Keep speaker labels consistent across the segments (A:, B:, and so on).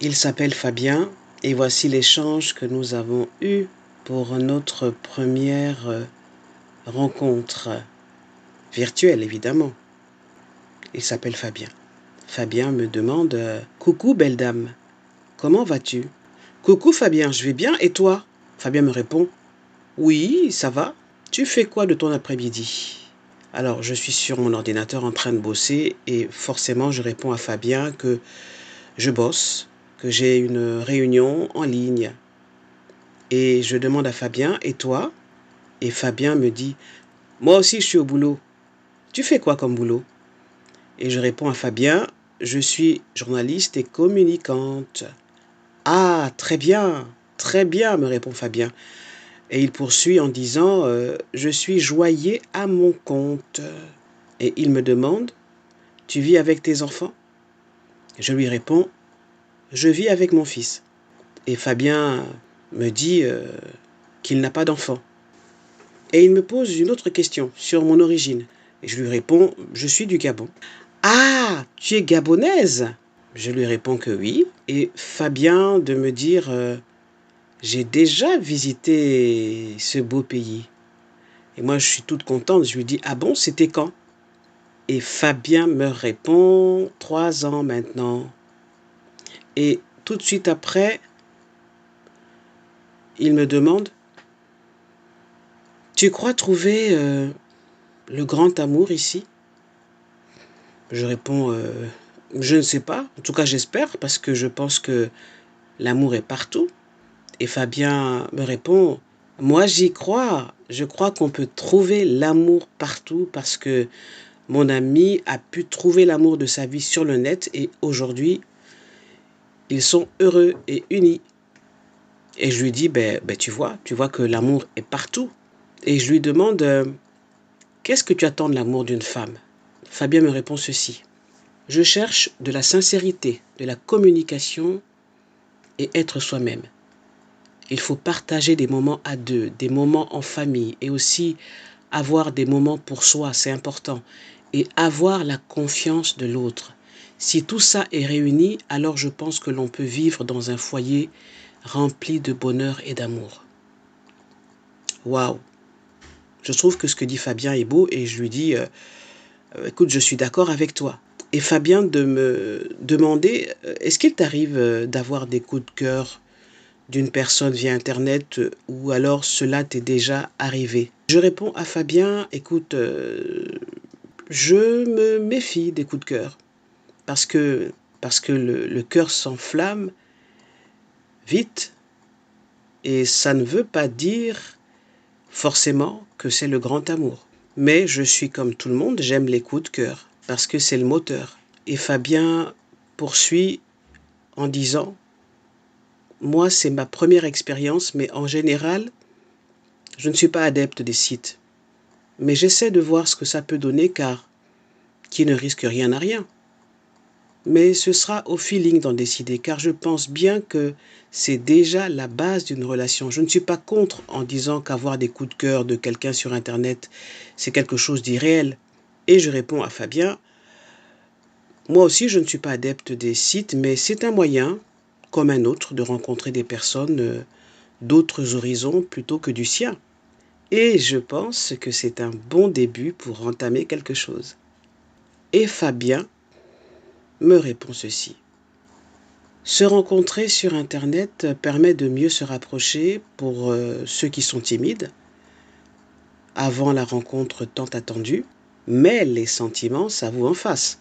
A: Il s'appelle Fabien et voici l'échange que nous avons eu pour notre première rencontre virtuelle, évidemment. Il s'appelle Fabien. Fabien me demande Coucou, belle dame, comment vas-tu? Coucou, Fabien, je vais bien et toi? Fabien me répond Oui, ça va. Tu fais quoi de ton après-midi? Alors, je suis sur mon ordinateur en train de bosser et forcément, je réponds à Fabien que je bosse, que j'ai une réunion en ligne. Et je demande à Fabien, et toi? Et Fabien me dit, moi aussi je suis au boulot. Tu fais quoi comme boulot? Et je réponds à Fabien, je suis journaliste et communicante. Ah, très bien, me répond Fabien. Et il poursuit en disant, je suis joaillier à mon compte. Et il me demande, tu vis avec tes enfants? Je lui réponds, je vis avec mon fils. Et Fabien me dit qu'il n'a pas d'enfant. Et il me pose une autre question sur mon origine. Et je lui réponds, je suis du Gabon. Ah, tu es gabonaise? Je lui réponds que oui. Et Fabien de me dire, j'ai déjà visité ce beau pays. Et moi, je suis toute contente. Je lui dis, ah bon, c'était quand? Et Fabien me répond, 3 ans maintenant. Et tout de suite après, il me demande, tu crois trouver le grand amour ici? Je réponds, je ne sais pas. En tout cas, j'espère parce que je pense que l'amour est partout. Et Fabien me répond, moi j'y crois. Je crois qu'on peut trouver l'amour partout parce que mon ami a pu trouver l'amour de sa vie sur le net et aujourd'hui, ils sont heureux et unis. Et je lui dis, tu vois que l'amour est partout. Et je lui demande, qu'est-ce que tu attends de l'amour d'une femme? Fabien me répond ceci. Je cherche de la sincérité, de la communication et être soi-même. Il faut partager des moments à deux, des moments en famille et aussi avoir des moments pour soi, c'est important. Et avoir la confiance de l'autre. Si tout ça est réuni, alors je pense que l'on peut vivre dans un foyer rempli de bonheur et d'amour. Waouh! Je trouve que ce que dit Fabien est beau et je lui dis, écoute, je suis d'accord avec toi. Et Fabien de me demander, est-ce qu'il t'arrive d'avoir des coups de cœur d'une personne via Internet ou alors cela t'est déjà arrivé? Je réponds à Fabien, écoute, je me méfie des coups de cœur parce que, le cœur s'enflamme vite et ça ne veut pas dire forcément que c'est le grand amour. Mais je suis comme tout le monde, j'aime les coups de cœur parce que c'est le moteur. Et Fabien poursuit en disant, moi c'est ma première expérience, mais en général, je ne suis pas adepte des sites. Mais j'essaie de voir ce que ça peut donner car qui ne risque rien n'a rien. Mais ce sera au feeling d'en décider car je pense bien que c'est déjà la base d'une relation. Je ne suis pas contre en disant qu'avoir des coups de cœur de quelqu'un sur Internet, c'est quelque chose d'irréel. Et je réponds à Fabien, moi aussi je ne suis pas adepte des sites, mais c'est un moyen, comme un autre, de rencontrer des personnes d'autres horizons plutôt que du sien. Et je pense que c'est un bon début pour entamer quelque chose. Et Fabien me répond ceci. Se rencontrer sur Internet permet de mieux se rapprocher pour ceux qui sont timides avant la rencontre tant attendue, mais les sentiments s'avouent en face.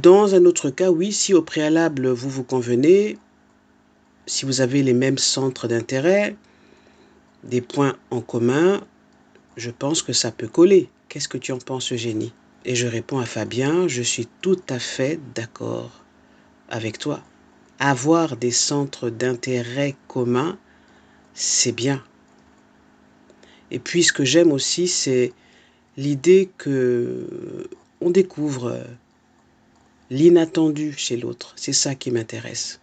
A: Dans un autre cas, oui, si au préalable vous vous convenez, si vous avez les mêmes centres d'intérêt, des points en commun, je pense que ça peut coller. Qu'est-ce que tu en penses, Eugénie? Et je réponds à Fabien, je suis tout à fait d'accord avec toi. Avoir des centres d'intérêt communs, c'est bien. Et puis ce que j'aime aussi, c'est l'idée que on découvre l'inattendu chez l'autre. C'est ça qui m'intéresse.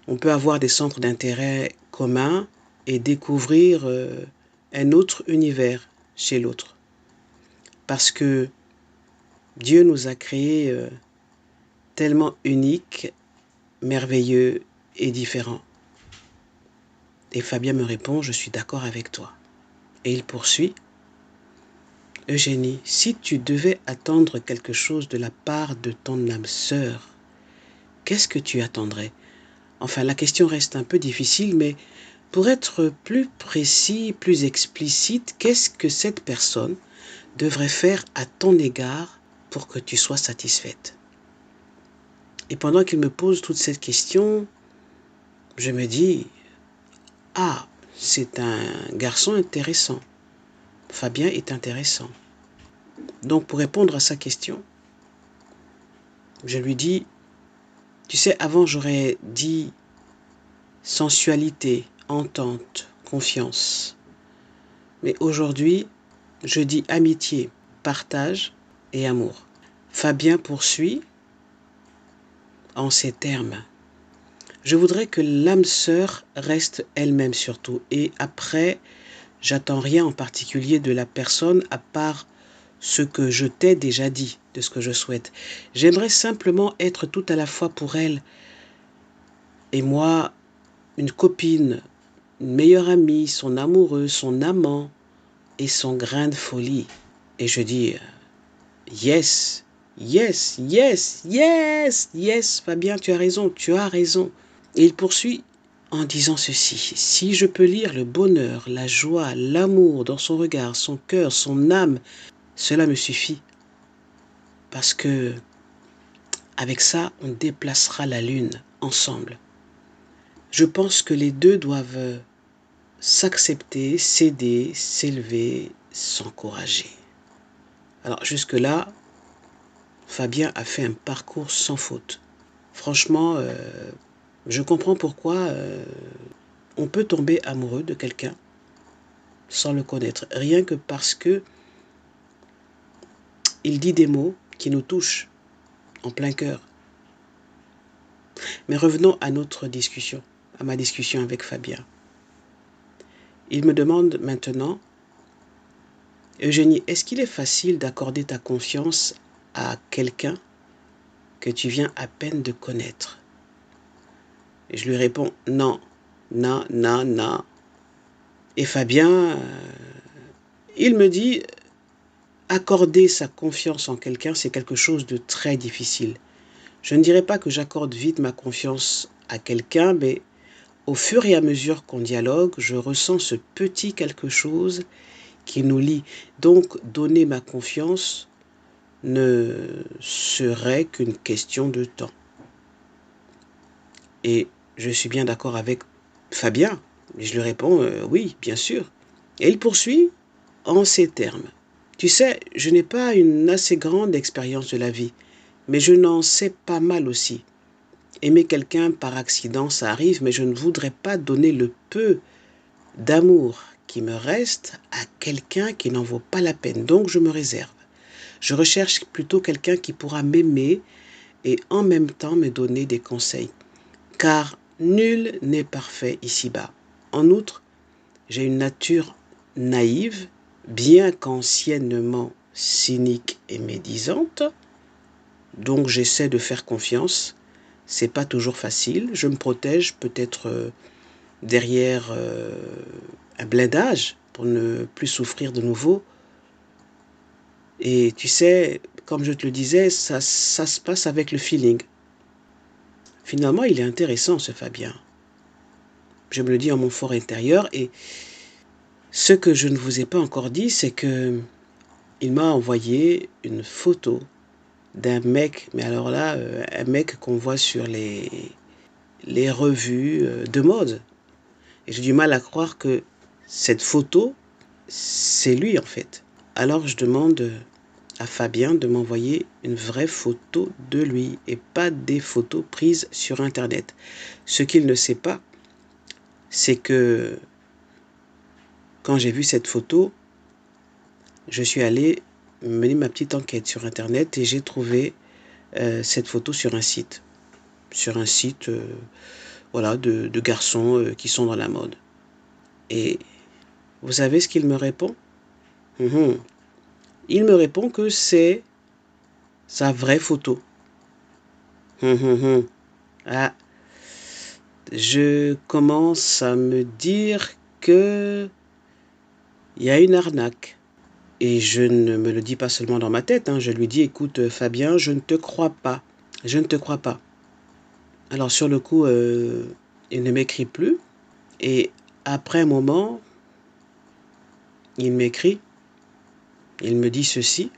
A: On peut avoir des centres d'intérêt communs et découvrir un autre univers chez l'autre. Parce que Dieu nous a créés tellement uniques, merveilleux est différent. Et Fabien me répond, je suis d'accord avec toi. Et il poursuit, Eugénie, si tu devais attendre quelque chose de la part de ton âme sœur, qu'est-ce que tu attendrais? Enfin, la question reste un peu difficile, mais pour être plus précis, plus explicite, qu'est-ce que cette personne devrait faire à ton égard pour que tu sois satisfaite? Et pendant qu'il me pose toute cette question, je me dis, ah, c'est un garçon intéressant. Fabien est intéressant. Donc pour répondre à sa question, je lui dis, tu sais, avant j'aurais dit sensualité, entente, confiance. Mais aujourd'hui, je dis amitié, partage et amour. Fabien poursuit en ces termes. Je voudrais que l'âme sœur reste elle-même surtout. Et après, j'attends rien en particulier de la personne à part ce que je t'ai déjà dit de ce que je souhaite. J'aimerais simplement être tout à la fois pour elle et moi, une copine, une meilleure amie, son amoureux, son amant et son grain de folie. Et je dis, yes, yes, yes, yes, yes, Fabien, tu as raison, tu as raison. Et il poursuit en disant ceci, si je peux lire le bonheur, la joie, l'amour dans son regard, son cœur, son âme, cela me suffit. Parce que avec ça, on déplacera la lune ensemble. Je pense que les deux doivent s'accepter, s'aider, s'élever, s'encourager. Alors jusque-là, Fabien a fait un parcours sans faute. Franchement, je comprends pourquoi on peut tomber amoureux de quelqu'un sans le connaître. Rien que parce que il dit des mots qui nous touchent en plein cœur. Mais revenons à notre discussion, à ma discussion avec Fabien. Il me demande maintenant, Eugénie, est-ce qu'il est facile d'accorder ta confiance à quelqu'un que tu viens à peine de connaître? Et je lui réponds, non, non, non, non. Et Fabien, il me dit, accorder sa confiance en quelqu'un, c'est quelque chose de très difficile. Je ne dirais pas que j'accorde vite ma confiance à quelqu'un, mais au fur et à mesure qu'on dialogue, je ressens ce petit quelque chose qui nous lie. Donc, donner ma confiance ne serait qu'une question de temps. Et je suis bien d'accord avec Fabien. Je lui réponds, oui, bien sûr. Et il poursuit en ces termes. Tu sais, je n'ai pas une assez grande expérience de la vie, mais je n'en sais pas mal aussi. Aimer quelqu'un par accident, ça arrive, mais je ne voudrais pas donner le peu d'amour qui me reste à quelqu'un qui n'en vaut pas la peine. Donc je me réserve. Je recherche plutôt quelqu'un qui pourra m'aimer et en même temps me donner des conseils. Car nul n'est parfait ici-bas. En outre, j'ai une nature naïve, bien qu'anciennement cynique et médisante, donc j'essaie de faire confiance. C'est pas toujours facile. Je me protège peut-être derrière un blindage pour ne plus souffrir de nouveau. Et tu sais, comme je te le disais, ça se passe avec le feeling. Finalement, il est intéressant ce Fabien. Je me le dis en mon fort intérieur et ce que je ne vous ai pas encore dit, c'est que il m'a envoyé une photo d'un mec, mais alors là, un mec qu'on voit sur les revues de mode. Et j'ai du mal à croire que cette photo, c'est lui en fait. Alors je demande à Fabien de m'envoyer une vraie photo de lui et pas des photos prises sur Internet. Ce qu'il ne sait pas, c'est que quand j'ai vu cette photo, je suis allé mener ma petite enquête sur Internet et j'ai trouvé cette photo sur un site. Sur un site voilà, de garçons qui sont dans la mode. Et vous savez ce qu'il me répond? Il me répond que c'est sa vraie photo. Ah, je commence à me dire que il y a une arnaque. Et je ne me le dis pas seulement dans ma tête, hein, je lui dis, écoute Fabien, je ne te crois pas. Je ne te crois pas. Alors sur le coup, il ne m'écrit plus. Et après un moment, il m'écrit, il me dit ceci.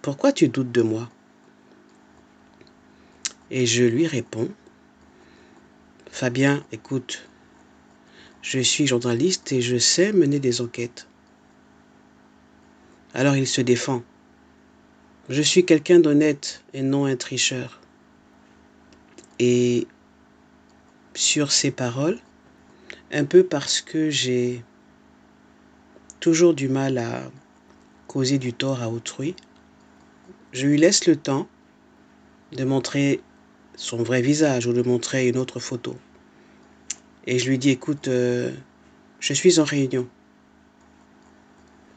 A: Pourquoi tu doutes de moi? Et je lui réponds, Fabien, écoute, je suis journaliste et je sais mener des enquêtes. Alors il se défend. Je suis quelqu'un d'honnête et non un tricheur. Et sur ces paroles, un peu parce que j'ai toujours du mal à causer du tort à autrui, je lui laisse le temps de montrer son vrai visage ou de montrer une autre photo. Et je lui dis, écoute, je suis en réunion.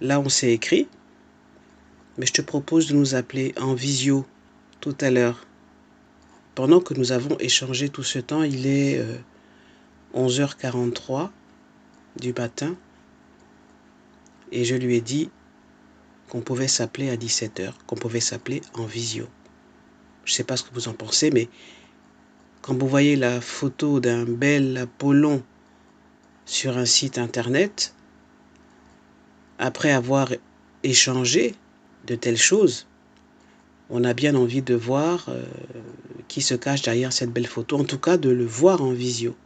A: Là, on s'est écrit, mais je te propose de nous appeler en visio tout à l'heure. Pendant que nous avons échangé tout ce temps, il est 11h43 du matin et je lui ai dit qu'on pouvait s'appeler à 17h, qu'on pouvait s'appeler en visio. Je ne sais pas ce que vous en pensez, mais quand vous voyez la photo d'un bel Apollon sur un site internet, après avoir échangé de telles choses, on a bien envie de voir qui se cache derrière cette belle photo, en tout cas de le voir en visio.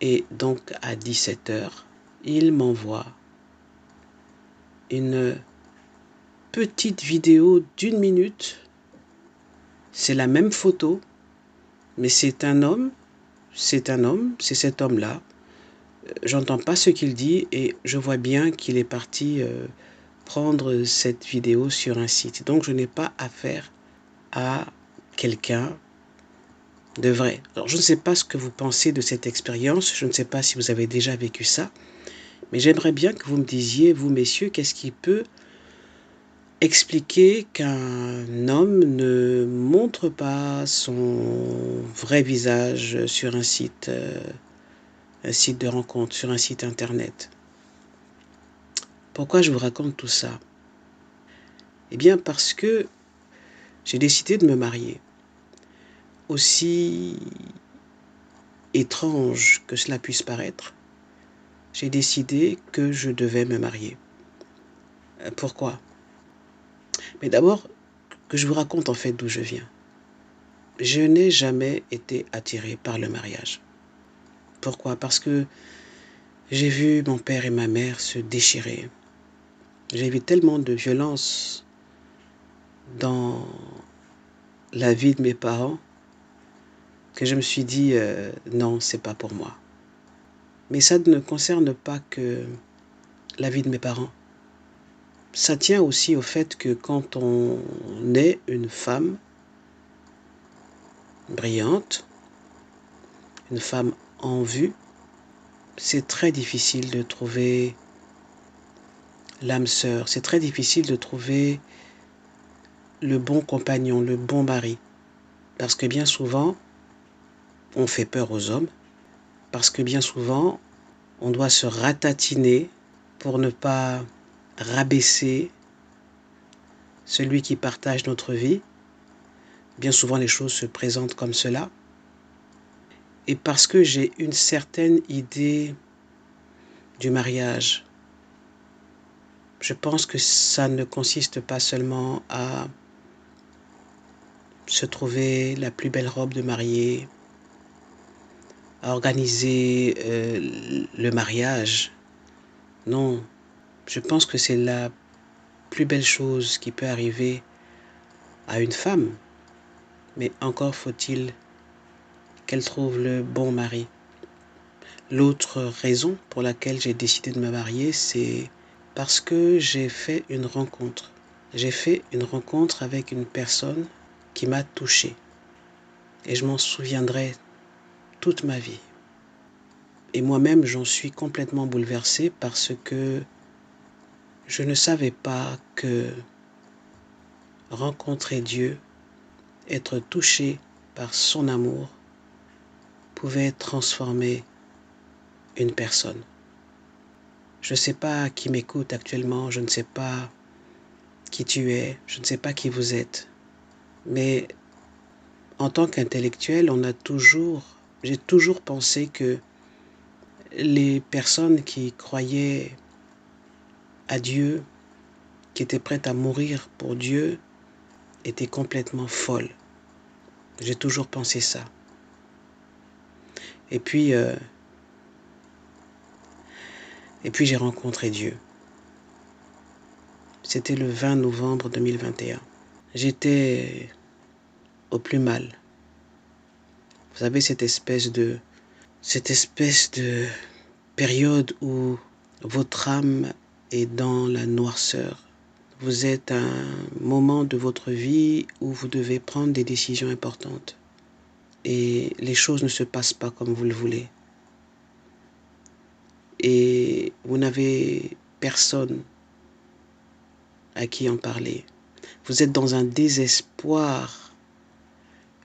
A: Et donc à 17h, il m'envoie une petite vidéo d'1 minute. C'est la même photo, mais c'est un homme, c'est cet homme-là. J'entends pas ce qu'il dit et je vois bien qu'il est parti prendre cette vidéo sur un site. Donc je n'ai pas affaire à quelqu'un de vrai. Alors je ne sais pas ce que vous pensez de cette expérience, je ne sais pas si vous avez déjà vécu ça, mais j'aimerais bien que vous me disiez, vous messieurs, qu'est-ce qui peut expliquer qu'un homme ne montre pas son vrai visage sur un site de rencontre, sur un site internet. Pourquoi je vous raconte tout ça? Eh bien parce que j'ai décidé de me marier. Aussi étrange que cela puisse paraître, j'ai décidé que je devais me marier. Pourquoi? Mais d'abord, que je vous raconte en fait d'où je viens. Je n'ai jamais été attiré par le mariage. Pourquoi? Parce que j'ai vu mon père et ma mère se déchirer. J'ai vu tellement de violence dans la vie de mes parents que je me suis dit non, c'est pas pour moi. Mais ça ne concerne pas que la vie de mes parents. Ça tient aussi au fait que quand on est une femme brillante, une femme en vue, c'est très difficile de trouver l'âme sœur, c'est très difficile de trouver le bon compagnon, le bon mari. Parce que bien souvent, on fait peur aux hommes, parce que bien souvent, on doit se ratatiner pour ne pas rabaisser celui qui partage notre vie. Bien souvent, les choses se présentent comme cela. Et parce que j'ai une certaine idée du mariage, je pense que ça ne consiste pas seulement à se trouver la plus belle robe de mariée, à organiser le mariage. Non, je pense que c'est la plus belle chose qui peut arriver à une femme. Mais encore faut-il qu'elle trouve le bon mari. L'autre raison pour laquelle j'ai décidé de me marier, c'est parce que j'ai fait une rencontre. J'ai fait une rencontre avec une personne qui m'a touché. Et je m'en souviendrai toute ma vie. Et moi-même, j'en suis complètement bouleversé parce que je ne savais pas que rencontrer Dieu, être touché par son amour, pouvait transformer une personne. Je ne sais pas qui m'écoute actuellement, je ne sais pas qui tu es, je ne sais pas qui vous êtes, mais en tant qu'intellectuel, j'ai toujours pensé que les personnes qui croyaient à Dieu, qui étaient prêtes à mourir pour Dieu, étaient complètement folles. J'ai toujours pensé ça. Et puis j'ai rencontré Dieu. C'était le 20 novembre 2021. J'étais au plus mal. Vous savez, cette espèce de période où votre âme est dans la noirceur. Vous êtes à un moment de votre vie où vous devez prendre des décisions importantes. Et les choses ne se passent pas comme vous le voulez. Et vous n'avez personne à qui en parler. Vous êtes dans un désespoir,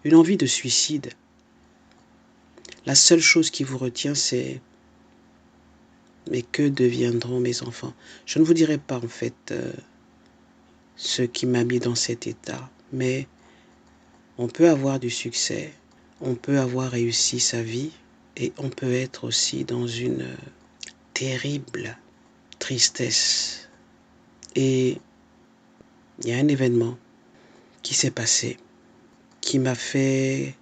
A: une envie de suicide. La seule chose qui vous retient, c'est « Mais que deviendront mes enfants ?» Je ne vous dirai pas en fait ce qui m'a mis dans cet état, mais on peut avoir du succès, on peut avoir réussi sa vie et on peut être aussi dans une terrible tristesse. Et il y a un événement qui s'est passé, qui m'a fait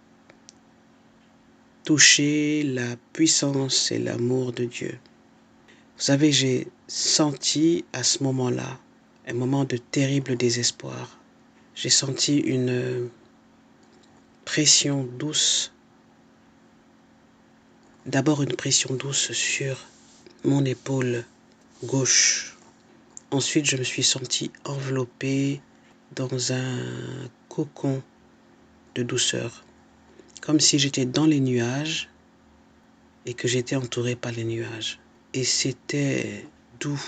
A: toucher la puissance et l'amour de Dieu. Vous savez, j'ai senti à ce moment-là un moment de terrible désespoir. J'ai senti une pression douce, d'abord une pression douce sur mon épaule gauche. Ensuite, je me suis senti enveloppé dans un cocon de douceur, comme si j'étais dans les nuages et que j'étais entouré par les nuages. Et c'était doux,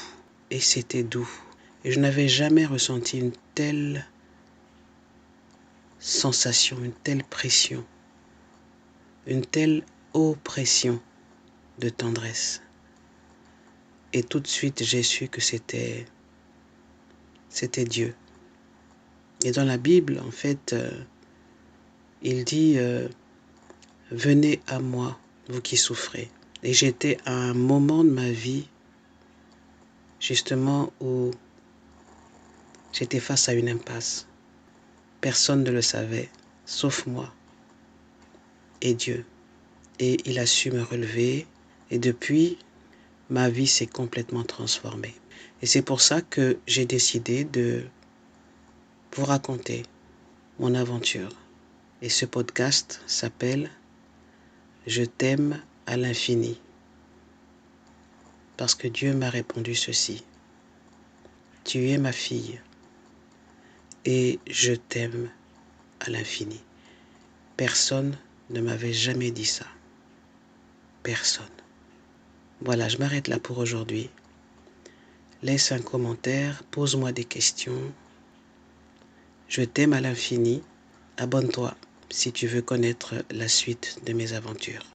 A: et c'était doux. Et je n'avais jamais ressenti une telle sensation, une telle pression, une telle oppression de tendresse. Et tout de suite, j'ai su que c'était Dieu. Et dans la Bible, en fait, il dit « Venez à moi, vous qui souffrez ». Et j'étais à un moment de ma vie, justement, où j'étais face à une impasse. Personne ne le savait, sauf moi et Dieu. Et il a su me relever. Et depuis, ma vie s'est complètement transformée. Et c'est pour ça que j'ai décidé de vous raconter mon aventure. Et ce podcast s'appelle « Je t'aime à l'infini ». Parce que Dieu m'a répondu ceci. Tu es ma fille et je t'aime à l'infini. Personne ne m'avait jamais dit ça. Personne. Voilà, je m'arrête là pour aujourd'hui. Laisse un commentaire, pose-moi des questions. Je t'aime à l'infini. Abonne-toi si tu veux connaître la suite de mes aventures.